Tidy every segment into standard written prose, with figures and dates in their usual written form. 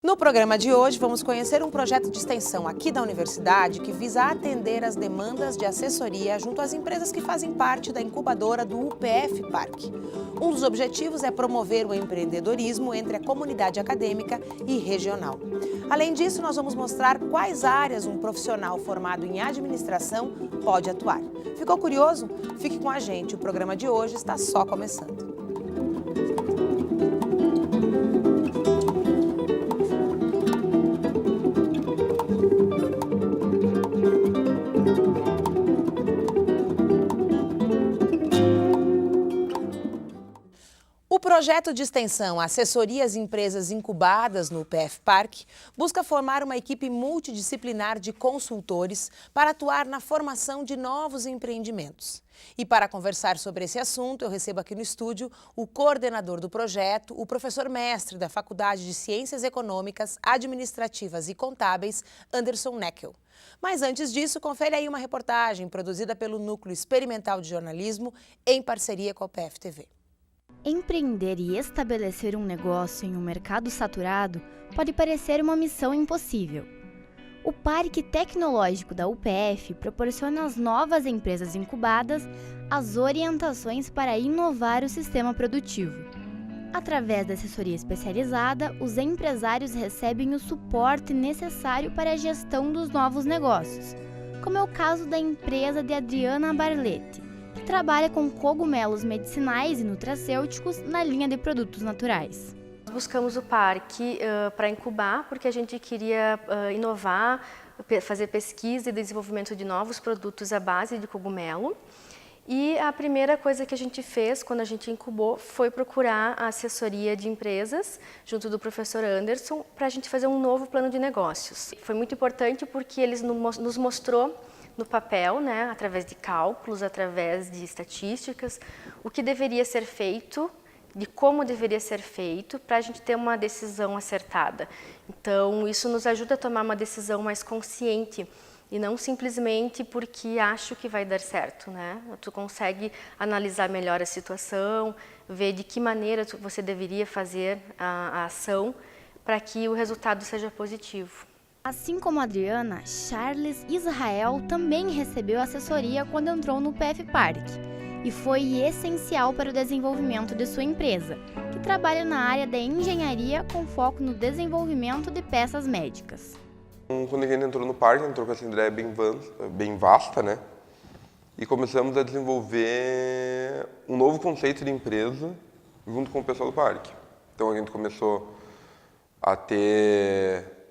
No programa de hoje, vamos conhecer um projeto de extensão aqui da universidade que visa atender as demandas de assessoria junto às empresas que fazem parte da incubadora do UPF Parque. Um dos objetivos é promover o empreendedorismo entre a comunidade acadêmica e regional. Além disso, nós vamos mostrar quais áreas um profissional formado em administração pode atuar. Ficou curioso? Fique com a gente, o programa de hoje está só começando. O projeto de extensão Assessorias Empresas Incubadas no UPF Parque busca formar uma equipe multidisciplinar de consultores para atuar na formação de novos empreendimentos. E para conversar sobre esse assunto, eu recebo aqui no estúdio o coordenador do projeto, o professor mestre da Faculdade de Ciências Econômicas, Administrativas e Contábeis, Anderson Neckel. Mas antes disso, confere aí uma reportagem produzida pelo Núcleo Experimental de Jornalismo em parceria com a UPF TV. Empreender e estabelecer um negócio em um mercado saturado pode parecer uma missão impossível. O Parque Tecnológico da UPF proporciona às novas empresas incubadas as orientações para inovar o sistema produtivo. Através da assessoria especializada, os empresários recebem o suporte necessário para a gestão dos novos negócios, como é o caso da empresa de Adriana Barlete, que trabalha com cogumelos medicinais e nutracêuticos na linha de produtos naturais. Buscamos o parque para incubar, porque a gente queria inovar, fazer pesquisa e desenvolvimento de novos produtos à base de cogumelo. E a primeira coisa que a gente fez quando a gente incubou foi procurar a assessoria de empresas, junto do professor Anderson, para a gente fazer um novo plano de negócios. Foi muito importante porque ele nos mostrou no papel, né, através de cálculos, através de estatísticas, o que deveria ser feito, de como deveria ser feito, para a gente ter uma decisão acertada. Então, isso nos ajuda a tomar uma decisão mais consciente e não simplesmente porque acho que vai dar certo, né? Tu consegue analisar melhor a situação, ver de que maneira você deveria fazer a ação para que o resultado seja positivo. Assim como a Adriana, Charles Israel também recebeu assessoria quando entrou no UPF Parque e foi essencial para o desenvolvimento de sua empresa, que trabalha na área da engenharia com foco no desenvolvimento de peças médicas. Quando a gente entrou no parque, entrou com essa ideia bem vasta, né? E começamos a desenvolver um novo conceito de empresa junto com o pessoal do parque. Então a gente começou a ter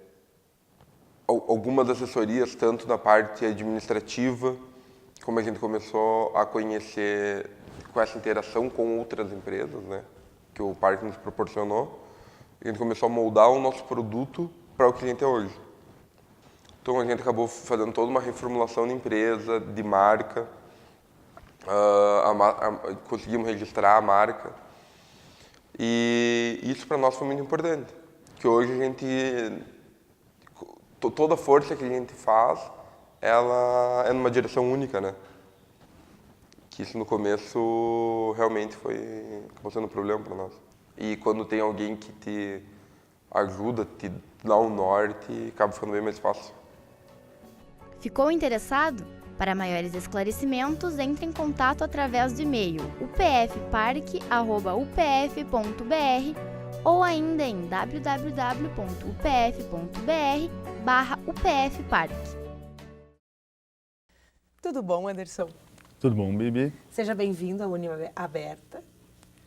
algumas assessorias, tanto na parte administrativa, como a gente começou a conhecer com essa interação com outras empresas, né, que o parque nos proporcionou. A gente começou a moldar o nosso produto para o cliente hoje. Então a gente acabou fazendo toda uma reformulação de empresa, de marca, conseguimos registrar a marca. E isso para nós foi muito importante, que hoje a gente toda a força que a gente faz, ela é numa direção única, né? Que isso no começo realmente acabou sendo um problema para nós. E quando tem alguém que te ajuda, te dá um norte, acaba ficando bem mais fácil. Ficou interessado? Para maiores esclarecimentos, entre em contato através do e-mail upfparque@upf.br ou ainda em www.upf.br/upfparque. Tudo bom, Anderson? Tudo bom, Bibi? Seja bem-vindo à Uniaberta.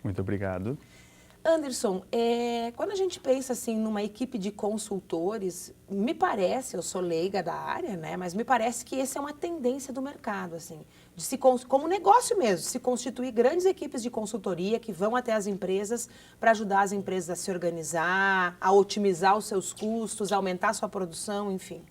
Muito obrigado. Anderson, quando a gente pensa assim numa equipe de consultores, me parece, eu sou leiga da área, né, mas me parece que essa é uma tendência do mercado, assim, de como negócio mesmo, se constituir grandes equipes de consultoria que vão até as empresas para ajudar as empresas a se organizar, a otimizar os seus custos, a aumentar a sua produção, enfim.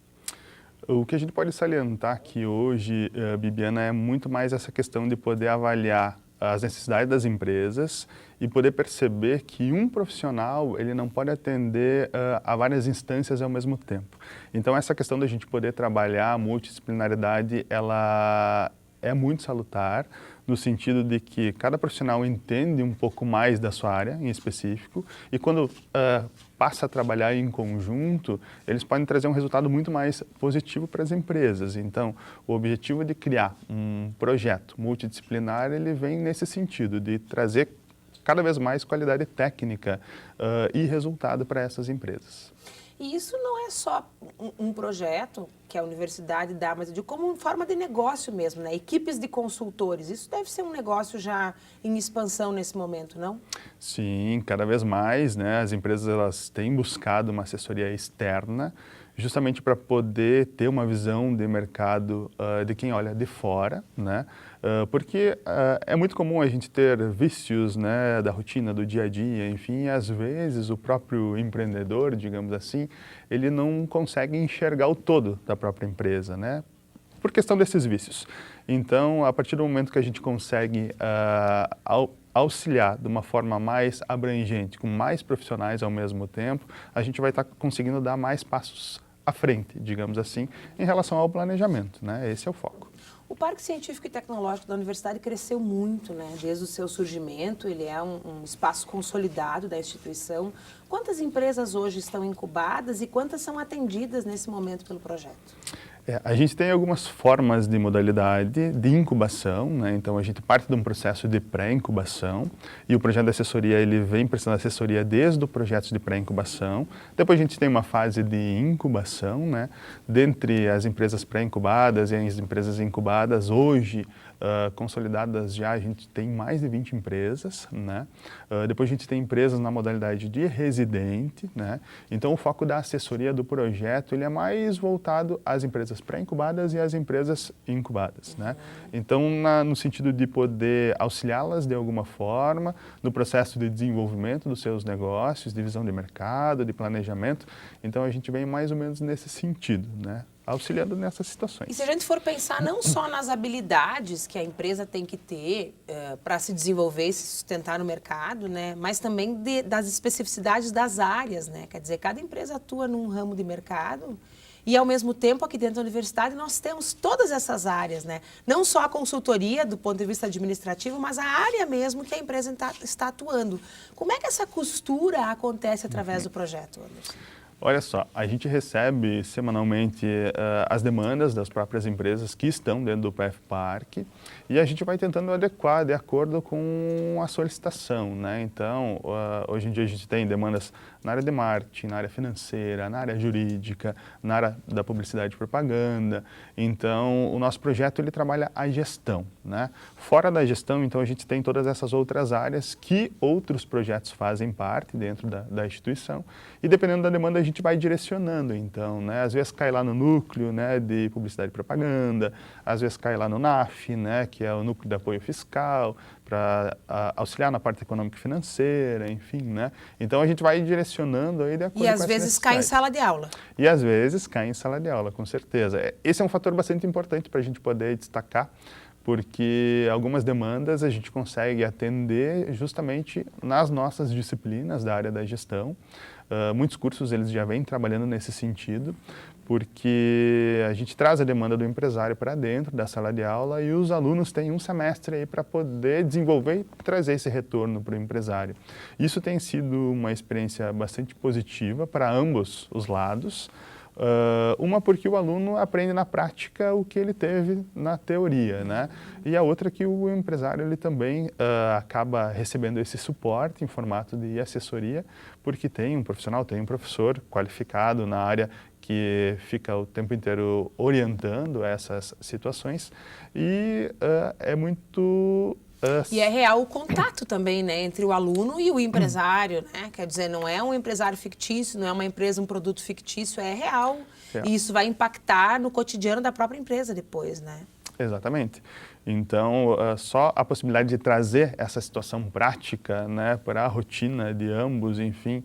O que a gente pode salientar que hoje, Bibiana, é muito mais essa questão de poder avaliar as necessidades das empresas e poder perceber que um profissional ele não pode atender a várias instâncias ao mesmo tempo. Então essa questão da gente poder trabalhar a multidisciplinaridade, ela é muito salutar, no sentido de que cada profissional entende um pouco mais da sua área em específico e quando passa a trabalhar em conjunto, eles podem trazer um resultado muito mais positivo para as empresas. Então, o objetivo de criar um projeto multidisciplinar, ele vem nesse sentido, de trazer cada vez mais qualidade técnica e resultado para essas empresas. E isso não é só um projeto que a universidade dá, mas eu digo como forma de negócio mesmo, né? Equipes de consultores, isso deve ser um negócio já em expansão nesse momento, não? Sim, cada vez mais, né? As empresas elas têm buscado uma assessoria externa, justamente para poder ter uma visão de mercado de quem olha de fora, né? Porque é muito comum a gente ter vícios, né, da rotina, do dia a dia, enfim, e às vezes o próprio empreendedor, digamos assim, ele não consegue enxergar o todo da própria empresa, né? Por questão desses vícios. Então, a partir do momento que a gente consegue auxiliar de uma forma mais abrangente, com mais profissionais ao mesmo tempo, a gente vai estar conseguindo dar mais passos à frente, digamos assim, em relação ao planejamento, né? Esse é o foco. O Parque Científico e Tecnológico da Universidade cresceu muito, né? Desde o seu surgimento, ele é um espaço consolidado da instituição. Quantas empresas hoje estão incubadas e quantas são atendidas nesse momento pelo projeto? A gente tem algumas formas de modalidade de incubação, né? Então a gente parte de um processo de pré-incubação e o projeto de assessoria ele vem prestando assessoria desde o projeto de pré-incubação. Depois a gente tem uma fase de incubação, né? Dentre as empresas pré-incubadas e as empresas incubadas, hoje consolidadas já a gente tem mais de 20 empresas, né? Depois a gente tem empresas na modalidade de residente, né? Então o foco da assessoria do projeto ele é mais voltado às empresas pré-incubadas e às empresas incubadas, né? Então no sentido de poder auxiliá-las de alguma forma no processo de desenvolvimento dos seus negócios, de visão de mercado, de planejamento. Então a gente vem mais ou menos nesse sentido, né? Auxiliando nessas situações. E se a gente for pensar não só nas habilidades que a empresa tem que ter para se desenvolver e se sustentar no mercado, né, mas também das especificidades das áreas, né? Quer dizer, cada empresa atua num ramo de mercado e, ao mesmo tempo, aqui dentro da universidade, nós temos todas essas áreas, né? Não só a consultoria, do ponto de vista administrativo, mas a área mesmo que a empresa está atuando. Como é que essa costura acontece através do projeto, Anderson? Olha só, a gente recebe semanalmente as demandas das próprias empresas que estão dentro do UPF Parque e a gente vai tentando adequar de acordo com a solicitação, né? Então, hoje em dia a gente tem demandas na área de marketing, na área financeira, na área jurídica, na área da publicidade e propaganda. Então, o nosso projeto ele trabalha a gestão, né? Fora da gestão, então, a gente tem todas essas outras áreas que outros projetos fazem parte dentro da instituição e dependendo da demanda a gente vai direcionando, então, né? Às vezes cai lá no núcleo, né, de publicidade e propaganda, às vezes cai lá no NAF, né, que é o núcleo de apoio fiscal, para auxiliar na parte econômica e financeira, enfim, né? Então a gente vai direcionando aí de acordo com às vezes cai em sala de aula. E às vezes cai em sala de aula, com certeza. Esse é um fator bastante importante para a gente poder destacar, porque algumas demandas a gente consegue atender justamente nas nossas disciplinas da área da gestão. Muitos cursos eles já vêm trabalhando nesse sentido, porque a gente traz a demanda do empresário para dentro da sala de aula e os alunos têm um semestre aí para poder desenvolver e trazer esse retorno para o empresário. Isso tem sido uma experiência bastante positiva para ambos os lados. Uma porque o aluno aprende na prática o que ele teve na teoria, né? E a outra que o empresário ele também acaba recebendo esse suporte em formato de assessoria, porque tem um profissional, tem um professor qualificado na área que fica o tempo inteiro orientando essas situações e é muito... E é real o contato também, né, entre o aluno e o empresário, né? Quer dizer, não é um empresário fictício, não é uma empresa, um produto fictício, é real. E isso vai impactar no cotidiano da própria empresa depois, né? Exatamente. Então, só a possibilidade de trazer essa situação prática, né, para a rotina de ambos, enfim,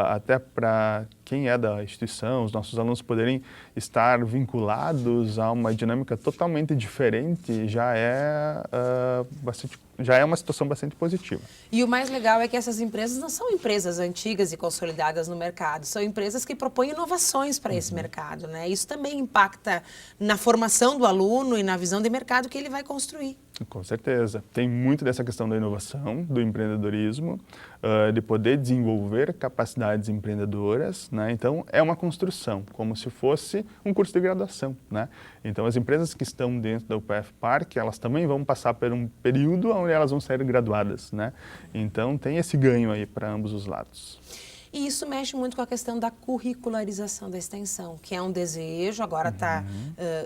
até para quem é da instituição, os nossos alunos poderem estar vinculados a uma dinâmica totalmente diferente, já é uma situação bastante positiva. E o mais legal é que essas empresas não são empresas antigas e consolidadas no mercado, são empresas que propõem inovações para esse mercado, né? Isso também impacta na formação do aluno e na visão de mercado que ele vai construir. Com certeza. Tem muito dessa questão da inovação, do empreendedorismo, de poder desenvolver capacidades empreendedoras, né? Então, é uma construção, como se fosse um curso de graduação, né? Então, as empresas que estão dentro da UPF Parque, elas também vão passar por um período onde elas vão ser graduadas, né? Então, tem esse ganho aí para ambos os lados. E isso mexe muito com a questão da curricularização da extensão, que é um desejo, agora está,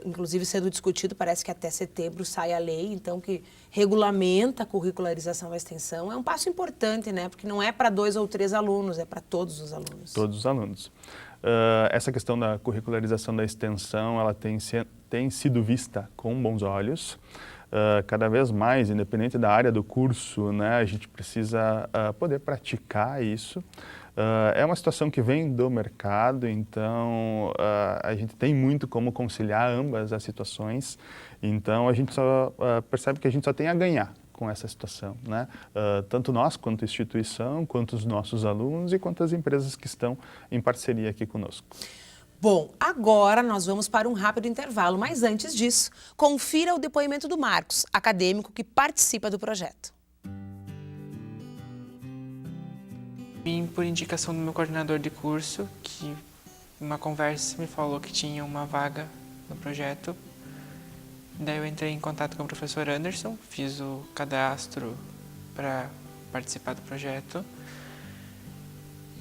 inclusive, sendo discutido, parece que até setembro sai a lei, então, que regulamenta a curricularização da extensão. É um passo importante, né? Porque não é para 2 ou 3 alunos, é para todos os alunos. Todos os alunos. Essa questão da curricularização da extensão, ela tem sido vista com bons olhos. Cada vez mais, independente da área do curso, né, a gente precisa poder praticar isso. É uma situação que vem do mercado, então a gente tem muito como conciliar ambas as situações, então a gente só percebe que a gente só tem a ganhar com essa situação, né? Tanto nós, quanto instituição, quanto os nossos alunos e quanto as empresas que estão em parceria aqui conosco. Bom, agora nós vamos para um rápido intervalo, mas antes disso, confira o depoimento do Marcos, acadêmico que participa do projeto. Vim por indicação do meu coordenador de curso, que numa conversa me falou que tinha uma vaga no projeto. Daí eu entrei em contato com o professor Anderson, fiz o cadastro para participar do projeto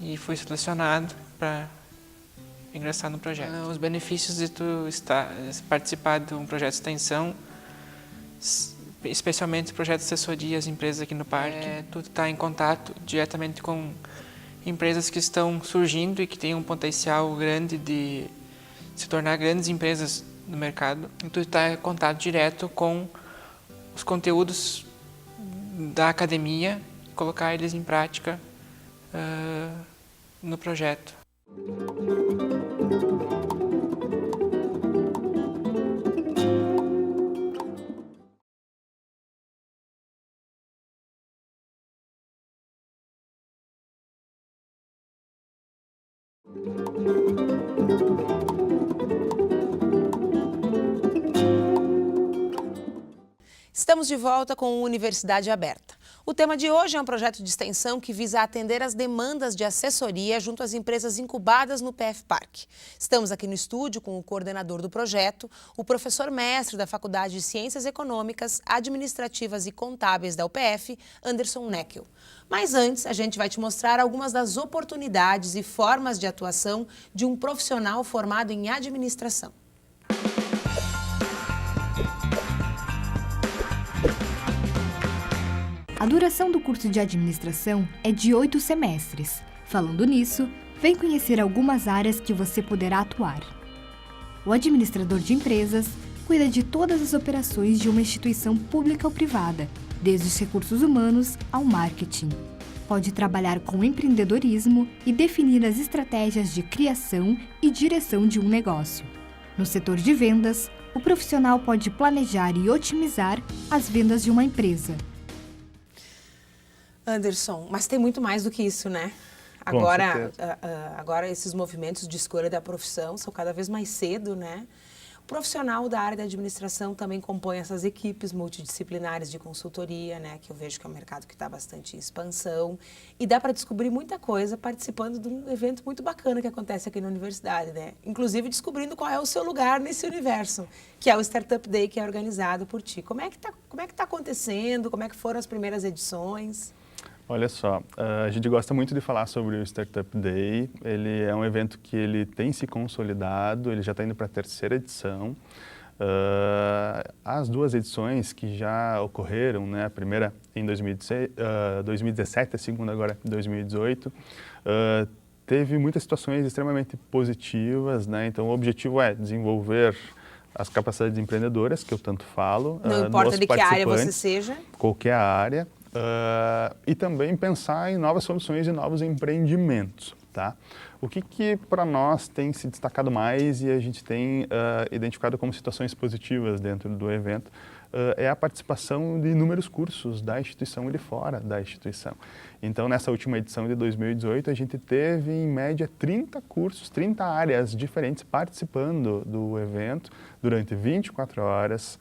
e fui selecionado para ingressar no projeto. Os benefícios de tu participar de um projeto de extensão, especialmente projetos de assessoria às empresas aqui no parque, tu está em contato diretamente com empresas que estão surgindo e que têm um potencial grande de se tornar grandes empresas no mercado. E tu está em contato direto com os conteúdos da academia, colocar eles em prática no projeto. Estamos de volta com Universidade Aberta. O tema de hoje é um projeto de extensão que visa atender às demandas de assessoria junto às empresas incubadas no PF Parque. Estamos aqui no estúdio com o coordenador do projeto, o professor mestre da Faculdade de Ciências Econômicas, Administrativas e Contábeis da UPF, Anderson Neckel. Mas antes, a gente vai te mostrar algumas das oportunidades e formas de atuação de um profissional formado em administração. A duração do curso de administração é de 8 semestres. Falando nisso, vem conhecer algumas áreas que você poderá atuar. O administrador de empresas cuida de todas as operações de uma instituição pública ou privada, desde os recursos humanos ao marketing. Pode trabalhar com empreendedorismo e definir as estratégias de criação e direção de um negócio. No setor de vendas, o profissional pode planejar e otimizar as vendas de uma empresa. Anderson, mas tem muito mais do que isso, né? Agora esses movimentos de escolha da profissão são cada vez mais cedo, né? O profissional da área da administração também compõe essas equipes multidisciplinares de consultoria, né? Que eu vejo que é um mercado que está bastante em expansão. E dá para descobrir muita coisa participando de um evento muito bacana que acontece aqui na universidade, né? Inclusive descobrindo qual é o seu lugar nesse universo, que é o Startup Day, que é organizado por ti. Como é que tá acontecendo? Como é que foram as primeiras edições? Olha só, a gente gosta muito de falar sobre o Startup Day. Ele é um evento que ele tem se consolidado, ele já está indo para a 3ª edição. As 2 edições que já ocorreram, né, a primeira em 2017, a segunda agora em 2018, teve muitas situações extremamente positivas, né? Então o objetivo é desenvolver as capacidades empreendedoras, que eu tanto falo, não importa de que área você seja. Qualquer área. E também pensar em novas soluções e novos empreendimentos, tá? O que para nós tem se destacado mais e a gente tem identificado como situações positivas dentro do evento é a participação de inúmeros cursos da instituição e de fora da instituição. Então, nessa última edição de 2018, a gente teve, em média, 30 cursos, 30 áreas diferentes participando do evento durante 24 horas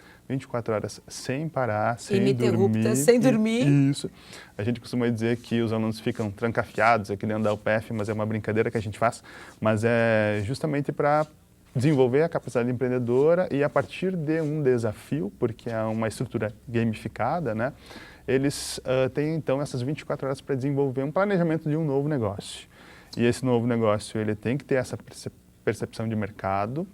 sem parar, sem ininterruptas, sem dormir. Isso. A gente costuma dizer que os alunos ficam trancafiados aqui dentro da UPF, mas é uma brincadeira que a gente faz, mas é justamente para desenvolver a capacidade empreendedora e a partir de um desafio, porque é uma estrutura gamificada, né? Eles têm então essas 24 horas para desenvolver um planejamento de um novo negócio. E esse novo negócio ele tem que ter essa percepção de mercado,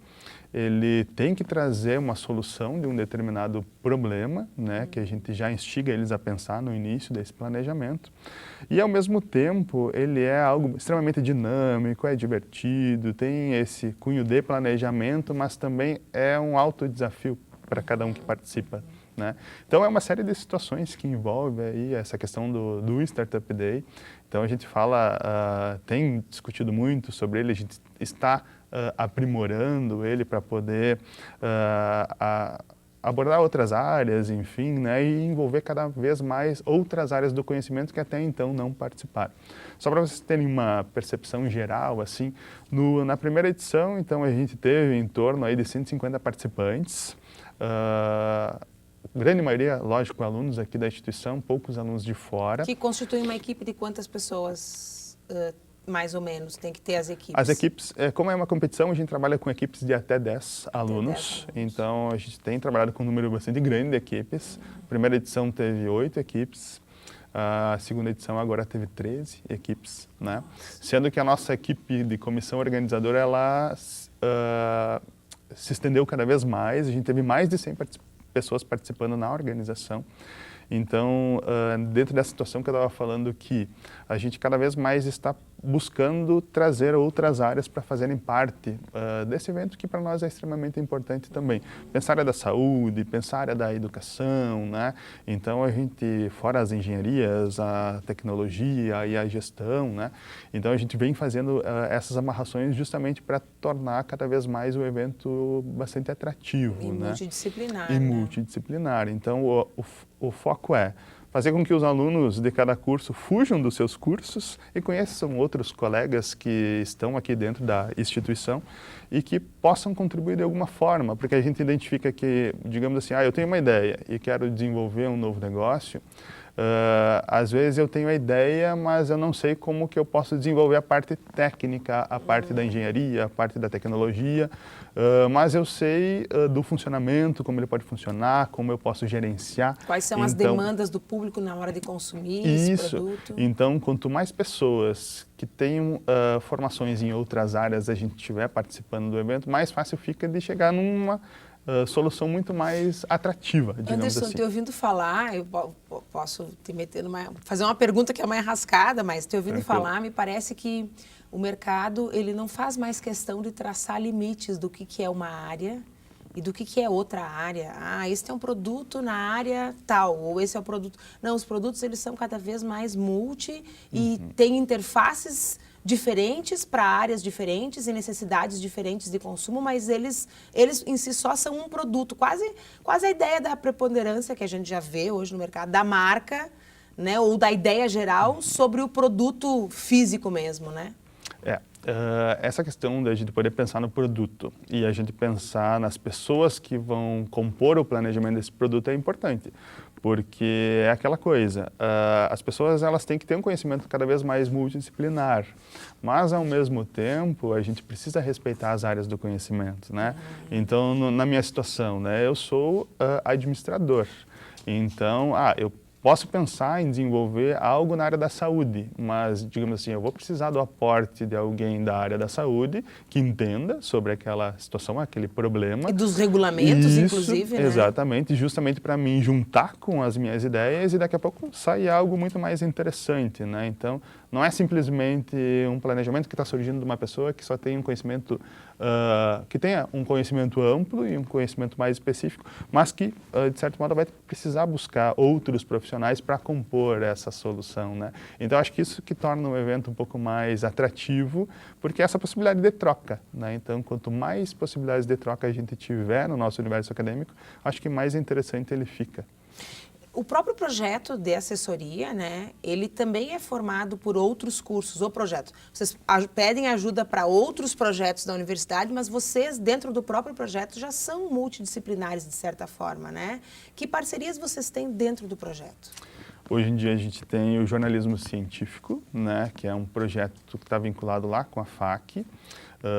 ele tem que trazer uma solução de um determinado problema, né, que a gente já instiga eles a pensar no início desse planejamento. E, ao mesmo tempo, ele é algo extremamente dinâmico, é divertido, tem esse cunho de planejamento, mas também é um alto desafio para cada um que participa, né? Então, é uma série de situações que envolve aí essa questão do Startup Day. Então, a gente fala, tem discutido muito sobre ele, a gente está aprimorando ele para poder abordar outras áreas, enfim, né, e envolver cada vez mais outras áreas do conhecimento que até então não participaram. Só para vocês terem uma percepção geral, assim, na primeira edição, então, a gente teve em torno aí de 150 participantes, grande maioria, lógico, alunos aqui da instituição, poucos alunos de fora. Que constitui uma equipe de quantas pessoas, mais ou menos, tem que ter as equipes? As equipes, como é uma competição, a gente trabalha com equipes de até 10 alunos. Então, a gente tem trabalhado com um número bastante grande de equipes. A primeira edição teve 8 equipes. A segunda edição agora teve 13 equipes, né? Sendo que a nossa equipe de comissão organizadora, ela se estendeu cada vez mais. A gente teve mais de 100 pessoas participando na organização. Então, dentro dessa situação que eu estava falando, que a gente cada vez mais está buscando trazer outras áreas para fazerem parte desse evento, que para nós é extremamente importante também. Pensar a área da saúde, pensar a área da educação, né? Então, a gente, fora as engenharias, a tecnologia e a gestão, né? Então, a gente vem fazendo essas amarrações justamente para tornar cada vez mais o evento bastante atrativo, e né? Multidisciplinar. E né? multidisciplinar. Então, o foco é fazer com que os alunos de cada curso fujam dos seus cursos e conheçam outros colegas que estão aqui dentro da instituição e que possam contribuir de alguma forma, porque a gente identifica que, digamos assim, eu tenho uma ideia e quero desenvolver um novo negócio. Às vezes eu tenho a ideia, mas eu não sei como que eu posso desenvolver a parte técnica, a parte da engenharia, a parte da tecnologia, mas eu sei do funcionamento, como ele pode funcionar, como eu posso gerenciar. Quais são as demandas do público na hora de consumir esse produto? Então, quanto mais pessoas que tenham formações em outras áreas a gente estiver participando do evento, mais fácil fica de chegar numa solução muito mais atrativa, digamos Anderson, assim. te ouvindo falar, eu posso te meter fazer uma pergunta que é uma enrascada, mas te ouvindo falar, me parece que o mercado ele não faz mais questão de traçar limites do que é uma área e do que é outra área. Esse é um produto na área tal, ou esse é o produto... Não, os produtos eles são cada vez mais e têm interfaces diferentes para áreas diferentes e necessidades diferentes de consumo, mas eles em si só são um produto. Quase a ideia da preponderância que a gente já vê hoje no mercado, da marca, né, ou da ideia geral sobre o produto físico mesmo, né? Essa questão da gente poder pensar no produto e a gente pensar nas pessoas que vão compor o planejamento desse produto é importante, porque é aquela coisa, as pessoas elas têm que ter um conhecimento cada vez mais multidisciplinar, mas ao mesmo tempo a gente precisa respeitar as áreas do conhecimento, né? Então, na minha situação, né, eu sou administrador, então, eu posso pensar em desenvolver algo na área da saúde, mas, digamos assim, eu vou precisar do aporte de alguém da área da saúde que entenda sobre aquela situação, aquele problema. E dos regulamentos, inclusive, né? Exatamente, justamente para me juntar com as minhas ideias e daqui a pouco sair algo muito mais interessante, né? Então, não é simplesmente um planejamento que está surgindo de uma pessoa que só tem um conhecimento, que tenha um conhecimento amplo e um conhecimento mais específico, mas que, de certo modo, vai precisar buscar outros profissionais para compor essa solução, né? Então, acho que isso que torna o evento um pouco mais atrativo, porque é essa possibilidade de troca, né? Então, quanto mais possibilidades de troca a gente tiver no nosso universo acadêmico, acho que mais interessante ele fica. O próprio projeto de assessoria, né, ele também é formado por outros cursos ou projetos. Vocês pedem ajuda para outros projetos da universidade, mas vocês, dentro do próprio projeto, já são multidisciplinares, de certa forma, né? Que parcerias vocês têm dentro do projeto? Hoje em dia a gente tem o jornalismo científico, né, que é um projeto que está vinculado lá com a FAC,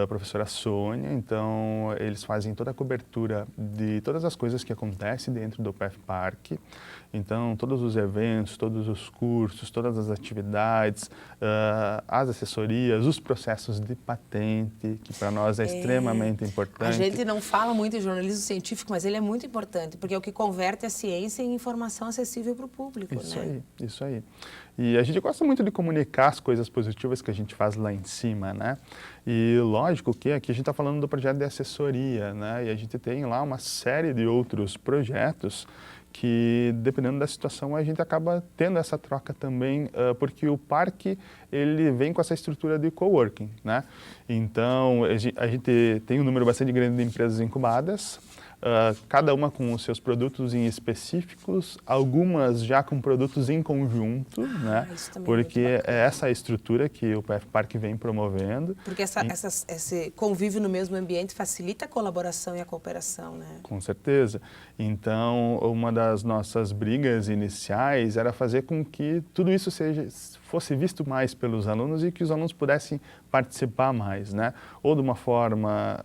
a professora Sônia. Então eles fazem toda a cobertura de todas as coisas que acontecem dentro do PF Park. Então todos os eventos, todos os cursos, todas as atividades, as assessorias, os processos de patente, que para nós é extremamente importante. A gente não fala muito em jornalismo científico, mas ele é muito importante, porque é o que converte a ciência em informação acessível para o público. Isso né? aí, isso aí. E a gente gosta muito de comunicar as coisas positivas que a gente faz lá em cima, né? E lógico que aqui a gente está falando do projeto de assessoria, né? E a gente tem lá uma série de outros projetos que, dependendo da situação, a gente acaba tendo essa troca também, porque o parque, ele vem com essa estrutura de coworking, né? Então, a gente tem um número bastante grande de empresas incubadas, cada uma com os seus produtos em específicos, algumas já com produtos em conjunto, né? Porque é essa a estrutura que o PF Park vem promovendo. Porque esse convívio no mesmo ambiente facilita a colaboração e a cooperação, né? Com certeza. Então, uma das nossas brigas iniciais era fazer com que tudo isso fosse visto mais pelos alunos e que os alunos pudessem participar mais, né? Ou de uma forma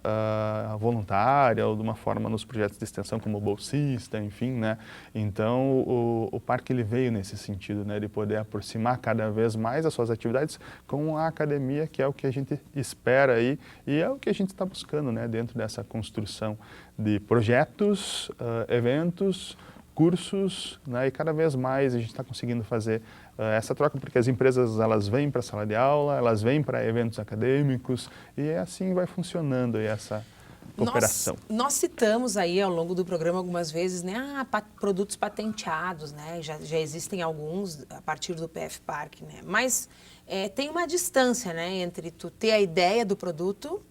voluntária, ou de uma forma nos projetos de extensão como bolsista, enfim, né? Então, o parque ele veio nesse sentido, né? De poder aproximar cada vez mais as suas atividades com a academia, que é o que a gente espera aí e é o que a gente está buscando, né? Dentro dessa construção de projetos, eventos, cursos, né? E cada vez mais a gente está conseguindo fazer essa troca, porque as empresas elas vêm para a sala de aula, elas vêm para eventos acadêmicos e assim vai funcionando aí essa cooperação. Nós citamos aí ao longo do programa algumas vezes, né, produtos patenteados, né? Já existem alguns a partir do PF Park, né? Mas tem uma distância, né, entre tu ter a ideia do produto,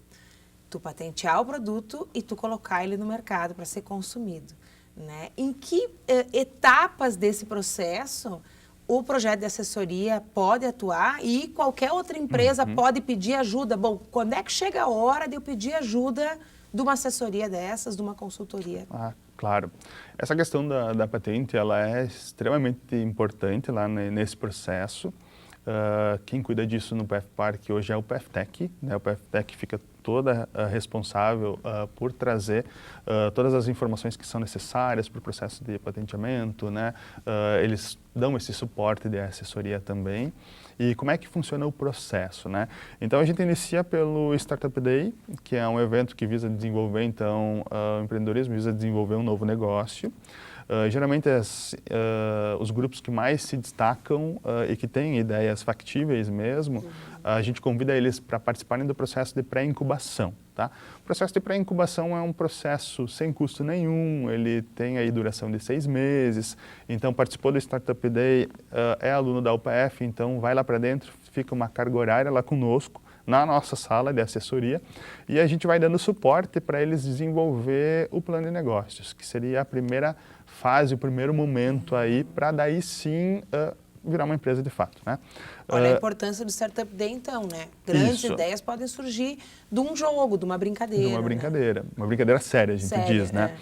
tu patentear o produto e tu colocar ele no mercado para ser consumido, né? Em que etapas desse processo o projeto de assessoria pode atuar e qualquer outra empresa pode pedir ajuda? Bom, quando é que chega a hora de eu pedir ajuda de uma assessoria dessas, de uma consultoria? Ah, claro. Essa questão da patente, ela é extremamente importante lá nesse processo. Quem cuida disso no PF Park hoje é o PFTech, né? O PFTech fica toda responsável por trazer todas as informações que são necessárias para o processo de patenteamento, né? Eles dão esse suporte de assessoria também. E como é que funciona o processo, né? Então a gente inicia pelo Startup Day, que é um evento que visa desenvolver então o empreendedorismo, visa desenvolver um novo negócio. Geralmente os grupos que mais se destacam e que têm ideias factíveis mesmo, a gente convida eles para participarem do processo de pré-incubação. Tá? O processo de pré-incubação é um processo sem custo nenhum, ele tem aí duração de 6 meses, então participou do Startup Day, é aluno da UPF, então vai lá para dentro, fica uma carga horária lá conosco, na nossa sala de assessoria, e a gente vai dando suporte para eles desenvolver o plano de negócios, que seria a primeira fase, o primeiro momento aí, para daí sim virar uma empresa de fato, né? Olha a importância do Startup Day então, né? Grandes ideias podem surgir de um jogo, de uma brincadeira. De uma brincadeira, né? Uma brincadeira séria, a gente diz, né?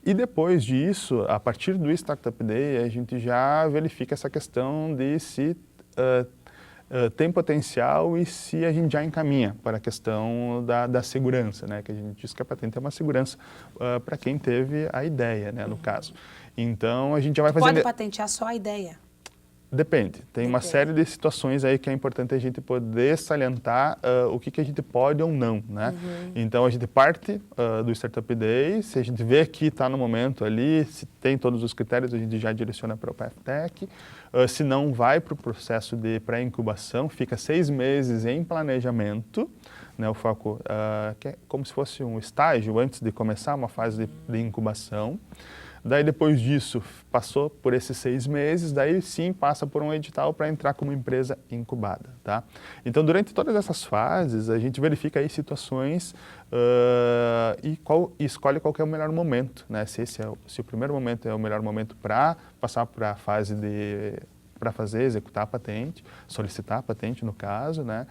E depois disso, a partir do Startup Day, a gente já verifica essa questão de se tem potencial e se a gente já encaminha para a questão da segurança, né? Que a gente diz que a patente é uma segurança para quem teve a ideia, né? No caso. Então, a gente já vai fazendo... Pode patentear só a ideia? Depende. Tem uma série de situações aí que é importante a gente poder salientar o que a gente pode ou não, né? Então, a gente parte do Startup Day, se a gente vê que está no momento ali, se tem todos os critérios, a gente já direciona para o PFTech. Se não, vai para o processo de pré-incubação, fica 6 meses em planejamento, né? O foco que é como se fosse um estágio antes de começar uma fase de incubação. Daí, depois disso, passou por esses 6 meses, daí sim passa por um edital para entrar como empresa incubada, tá? Então, durante todas essas fases, a gente verifica aí situações e escolhe qual que é o melhor momento, né? Se o primeiro momento é o melhor momento para passar para a fase para executar a patente, solicitar a patente no caso, né?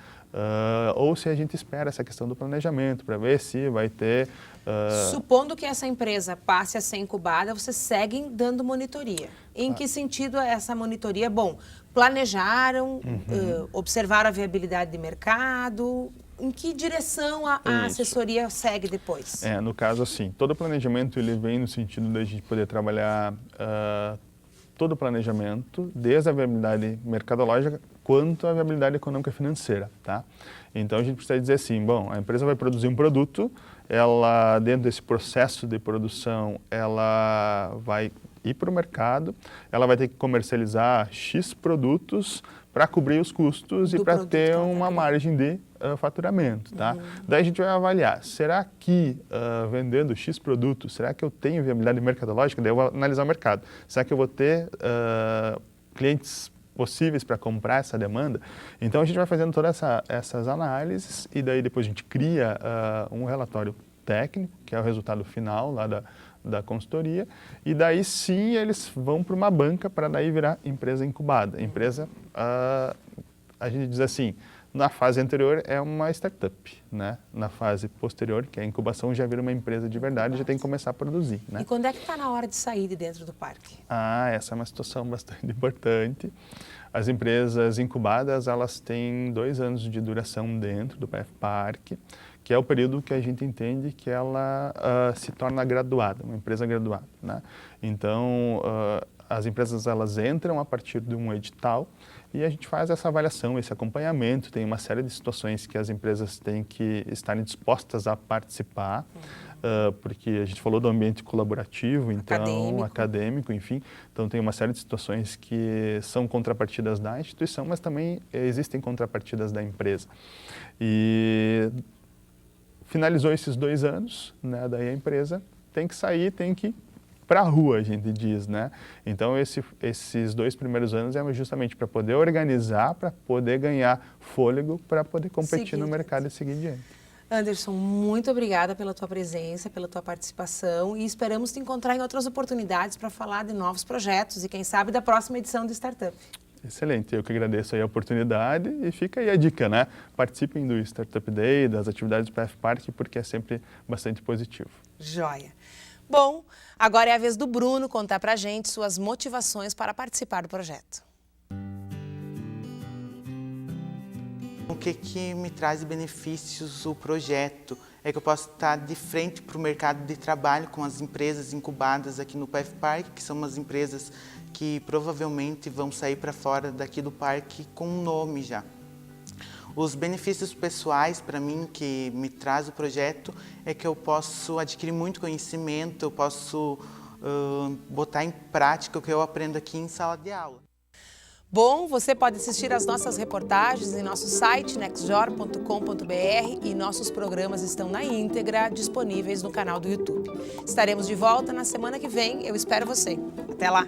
Ou se a gente espera essa questão do planejamento para ver se vai ter... Supondo que essa empresa passe a ser incubada, vocês seguem dando monitoria. Em que sentido é essa monitoria? Bom, planejaram, observaram a viabilidade de mercado, em que direção a assessoria segue depois? No caso, assim, todo o planejamento ele vem no sentido da gente poder trabalhar todo o planejamento, desde a viabilidade mercadológica quanto a viabilidade econômica e financeira, tá? Então, a gente precisa dizer assim, bom, a empresa vai produzir um produto, ela, dentro desse processo de produção, ela vai ir para o mercado, ela vai ter que comercializar X produtos para cobrir os custos e para ter uma margem de faturamento, tá? Daí a gente vai avaliar, será que vendendo X produtos, será que eu tenho viabilidade mercadológica? Daí eu vou analisar o mercado. Será que eu vou ter clientes possíveis para comprar essa demanda? Então a gente vai fazendo todas essas análises e daí depois a gente cria um relatório técnico, que é o resultado final lá da consultoria, e daí sim eles vão para uma banca para daí virar empresa incubada. Empresa, a gente diz assim, na fase anterior é uma startup, né? Na fase posterior, que é a incubação, já vira uma empresa de verdade, já tem que começar a produzir, né? E quando é que está na hora de sair de dentro do parque? Essa é uma situação bastante importante. As empresas incubadas, elas têm 2 anos de duração dentro do PF Parque, que é o período que a gente entende que ela se torna graduada, uma empresa graduada, né? Então, as empresas elas entram a partir de um edital e a gente faz essa avaliação, esse acompanhamento. Tem uma série de situações que as empresas têm que estarem dispostas a participar, porque a gente falou do ambiente colaborativo, então acadêmico, enfim. Então tem uma série de situações que são contrapartidas da instituição, mas também existem contrapartidas da empresa. E finalizou esses 2 anos, né, daí a empresa tem que sair, tem que para a rua, a gente diz, né? Então, esses 2 primeiros anos é justamente para poder organizar, para poder ganhar fôlego, para poder competir no mercado e seguir diante. Anderson, muito obrigada pela tua presença, pela tua participação e esperamos te encontrar em outras oportunidades para falar de novos projetos e, quem sabe, da próxima edição do Startup. Excelente, eu que agradeço aí a oportunidade e fica aí a dica, né? Participem do Startup Day, das atividades do PF Parque, porque é sempre bastante positivo. Joia! Bom, agora é a vez do Bruno contar pra gente suas motivações para participar do projeto. O que me traz benefícios o projeto é que eu posso estar de frente para o mercado de trabalho com as empresas incubadas aqui no PF Parque, que são umas empresas que provavelmente vão sair para fora daqui do parque com um nome já. Os benefícios pessoais para mim que me traz o projeto é que eu posso adquirir muito conhecimento, eu posso botar em prática o que eu aprendo aqui em sala de aula. Bom, você pode assistir às nossas reportagens em nosso site nextjor.com.br e nossos programas estão na íntegra disponíveis no canal do YouTube. Estaremos de volta na semana que vem, eu espero você. Até lá!